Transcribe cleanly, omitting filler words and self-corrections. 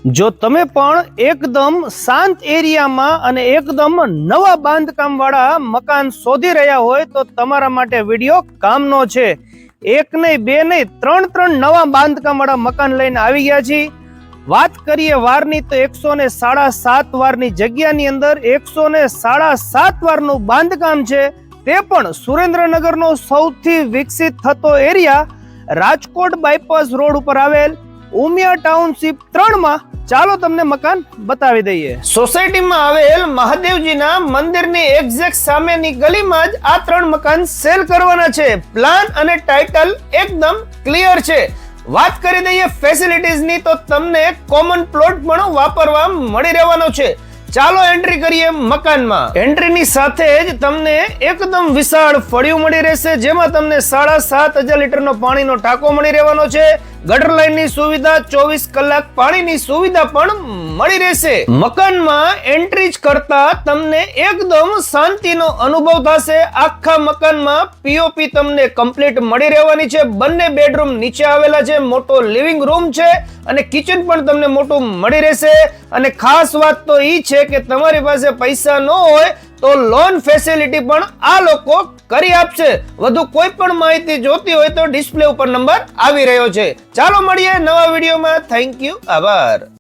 જો તમે પણ એકદમ શાંત એરિયામાં અને એકદમ નવા બાંધકામ વાળા મકાન શોધી રહ્યા હોય તો તમારા માટે વિડીયો કામનો છે। એક નહીં બે નહીં ત્રણ નવા બાંધકામ વાળા મકાન લઈને આવી ગયા છીએ। વાત કરીએ વારની તો 107.5 વારની જગ્યાની અંદર 107.5 વારનું બાંધકામ છે, તે પણ સુરેન્દ્રનગરનો સૌથી વિકસિત થતો એરિયા રાજકોટ બાયપાસ રોડ ઉપર આવેલ ઉમિયા ટાઉનશીપ 3 માં। ચાલો તમને મકાન બતાવી દઈએ। સોસાયટીમાં આવેલ મહાદેવજીના મંદિરની એક્ઝેક્ટ સામેની ગલીમાં જ આ 3 મકાન સેલ કરવાના છે। પ્લાન અને ટાઇટલ એકદમ ક્લિયર છે। વાત કરી દઈએ ફેસિલિટીઝની તો તમને કોમન પ્લોટ પણ વાપરવા મળી રહેવાનો છે। ચાલો એન્ટ્રી કરીએ મકાનમાં। એન્ટ્રીની સાથે જ તમને એકદમ વિશાળ ફળિયું મળી રહેશે, જેમાં તમને 7.5 લીટરનો પાણીનો ટાંકો મળી રહેવાનો છે। ગટર લાઈનની સુવિધા, 24 કલાક પાણીની સુવિધા પણ મળી રહેશે। મકાનમાં એન્ટ્રી જ કરતા તમને એકદમ શાંતિનો અનુભવ થશે। આખા મકાનમાં પીઓપી તમને કમ્પ્લીટ મળી રહેવાની છે। બંને બેડરૂમ નીચે આવેલા છે, મોટો લિવિંગ રૂમ છે અને કિચન પણ તમને મોટું મળી રહેશે। અને ખાસ વાત તો ઈ છે કે તમારી પાસે પૈસા ન હોય તો લોન ફેસિલિટી પણ આ લોકો કરી આપશે। વધુ કોઈ પણ માહિતી જોતી હોય તો ડિસ્પ્લે ઉપર નંબર આવી રહ્યો છે। ચાલો મળીએ નવા વિડીયોમાં। થેન્ક યુ, આભાર।